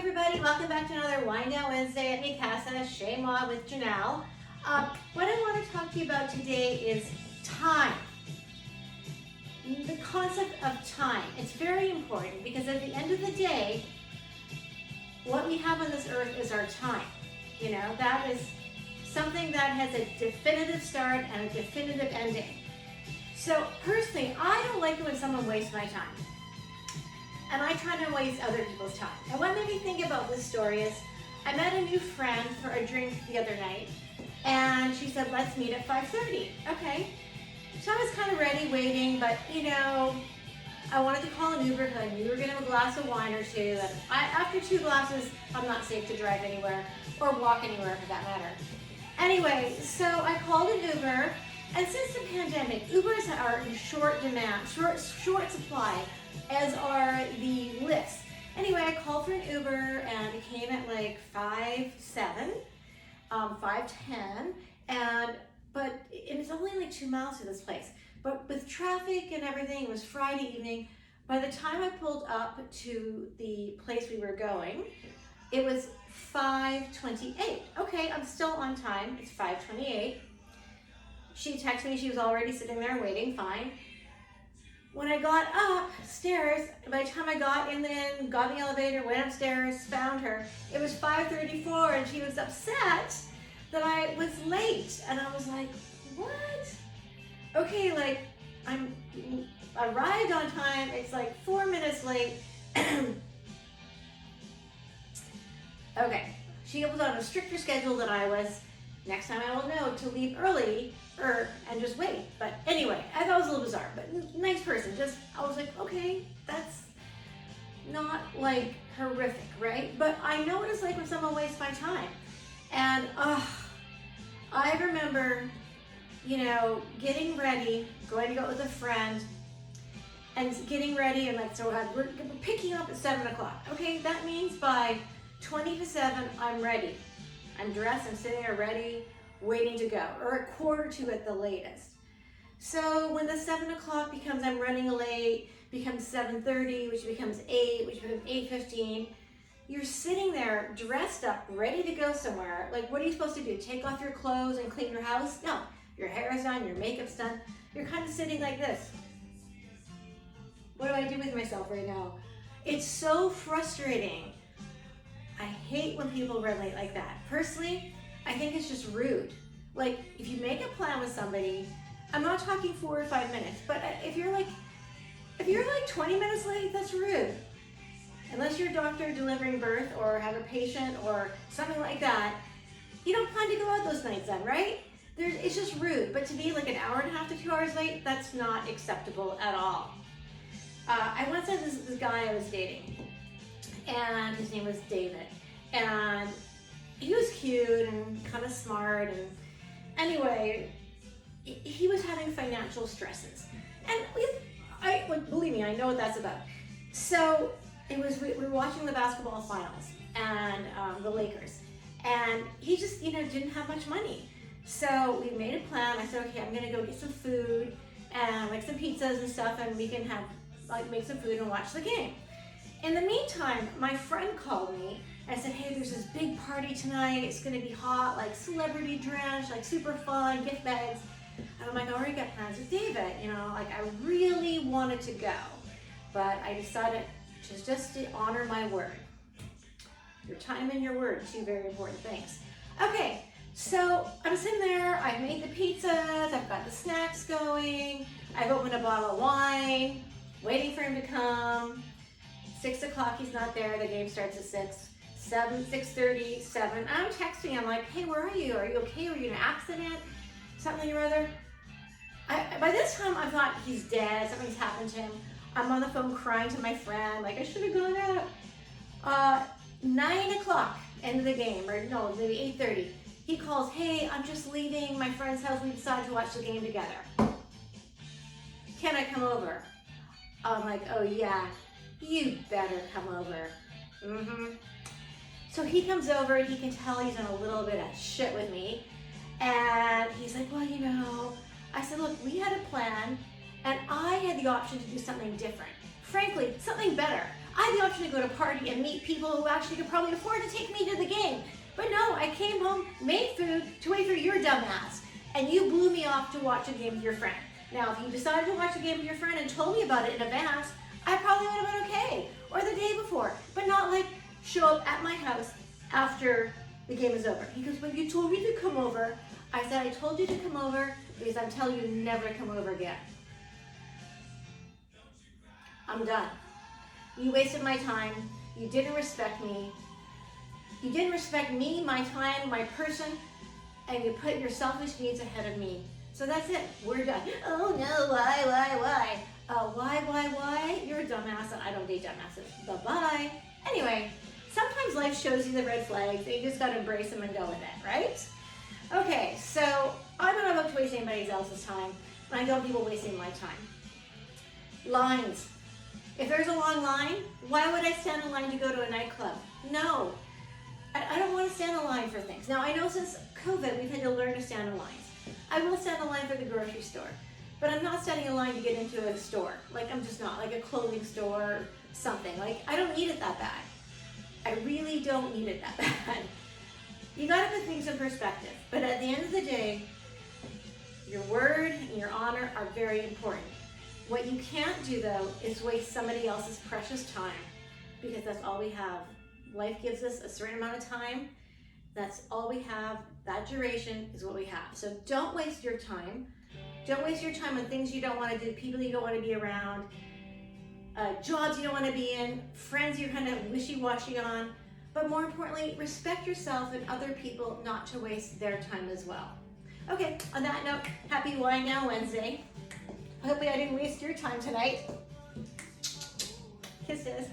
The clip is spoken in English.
everybody, welcome back to another Wind Down Wednesday at Mi Casa, Chez Moi with Janelle. What I want to talk to you about today is time. The concept of time. It's very important because at the end of the day, what we have on this earth is our time. You know, that is something that has a definitive start and a definitive ending. So personally, I don't like it when someone wastes my time. And I try to waste other people's time. And what made me think about this story is I met a new friend for a drink the other night, and she said, let's meet at 5:30. Okay. So I was kind of ready, waiting, but you know, I wanted to call an Uber because I knew we were going to have a glass of wine or two. That after 2 glasses, I'm not safe to drive anywhere or walk anywhere for that matter. Anyway, so I called an Uber, and since the pandemic, Ubers are in short demand, short supply, as are the Lyfts. Anyway, I called for an Uber and it came at like 5:07, 5:10, but it's only like 2 miles to this place. But with traffic and everything, it was Friday evening. By the time I pulled up to the place we were going, it was 5:28. Okay, I'm still on time. It's 5:28. She texted me, she was already sitting there waiting, fine. When I got upstairs, by the time I got in the elevator, went upstairs, found her, it was 5:34 and she was upset that I was late. And I was like, what? Okay, like I arrived on time, it's like 4 minutes late. Okay, she was on a stricter schedule than I was. Next time I will know to leave early and just wait. But anyway, I thought it was a little bizarre, but nice person. I was like, okay, that's not like horrific, right? But I know what it's like when someone wastes my time. And I remember, you know, getting ready, going to go with a friend, and getting ready, and like, so we're picking up at 7 o'clock. Okay, that means by 20 to 7, I'm ready. I'm dressed, I'm sitting there ready, waiting to go, or 1:45 at the latest. So when the 7 o'clock becomes I'm running late, becomes 7:30, which becomes 8, which becomes 8:15, you're sitting there dressed up, ready to go somewhere. Like, what are you supposed to do? Take off your clothes and clean your house? No, your hair is done, your makeup's done. You're kind of sitting like this. What do I do with myself right now? It's so frustrating. I hate when people run late like that. Personally, I think it's just rude. Like, if you make a plan with somebody, I'm not talking 4 or 5 minutes, but if you're like 20 minutes late, that's rude. Unless you're a doctor delivering birth or have a patient or something like that, you don't plan to go out those nights then, right? It's just rude. But to be like an hour and a half to 2 hours late, that's not acceptable at all. I once had this guy I was dating, and his name was David, and he was cute and kind of smart, and anyway, he was having financial stresses, and believe me, I know what that's about. So we were watching the basketball finals and the Lakers, and he just didn't have much money. So we made a plan. I said, okay, I'm gonna go get some food and like some pizzas and stuff, and we can make some food and watch the game. In the meantime, my friend called me and said, hey, there's this big party tonight. It's gonna be hot, like celebrity drench, like super fun, gift bags. And I'm like, I already got plans with David. Like I really wanted to go, but I decided just to honor my word. Your time and your word, 2 very important things. Okay, so I'm sitting there, I've made the pizzas, I've got the snacks going, I've opened a bottle of wine, waiting for him to come. 6 o'clock, he's not there. The game starts at 6. 6:30, 7. I'm texting. I'm like, hey, where are you? Are you okay? Were you in an accident? Something or other? By this time, I thought he's dead. Something's happened to him. I'm on the phone crying to my friend. Like, I should have gone out. 9 o'clock, end of the game. Or no, maybe 8:30. He calls, hey, I'm just leaving my friend's house. We decided to watch the game together. Can I come over? I'm like, oh, yeah. You better come over. So he comes over, and he can tell he's in a little bit of shit with me. And he's like, well, I said, look, we had a plan, and I had the option to do something different. Frankly, something better. I had the option to go to a party and meet people who actually could probably afford to take me to the game. But no, I came home, made food to wait for your dumb ass, and you blew me off to watch a game with your friend. Now, if you decided to watch a game with your friend and told me about it in advance, I probably would have been okay, or the day before, but not like show up at my house after the game is over. He goes, but you told me to come over. I said, I told you to come over because I'm telling you never to come over again. I'm done. You wasted my time. You didn't respect me. You didn't respect me, my time, my person, and you put your selfish needs ahead of me. So that's it. We're done. Oh no, why? Why? You're a dumbass and I don't date dumbasses. Bye-bye. Anyway, sometimes life shows you the red flags and you just gotta embrace them and go with it, right? Okay, so I'm not about to waste anybody else's time, and I don't want people wasting my time. Lines. If there's a long line, why would I stand in line to go to a nightclub? No. I don't want to stand in line for things. Now, I know since COVID, we've had to learn to stand in lines. I will stand in line for the grocery store, but I'm not standing in line to get into a store. Like, I'm just not. Like a clothing store or something. Like, I don't need it that bad. I really don't need it that bad. You gotta put things in perspective. But at the end of the day, your word and your honor are very important. What you can't do, though, is waste somebody else's precious time, because that's all we have. Life gives us a certain amount of time. That's all we have. That duration is what we have. So don't waste your time. Don't waste your time on things you don't want to do, people you don't want to be around, jobs you don't want to be in, friends you're kind of wishy-washy on. But more importantly, respect yourself and other people not to waste their time as well. Okay, on that note, happy Wine Now Wednesday. Hopefully I didn't waste your time tonight. Kisses.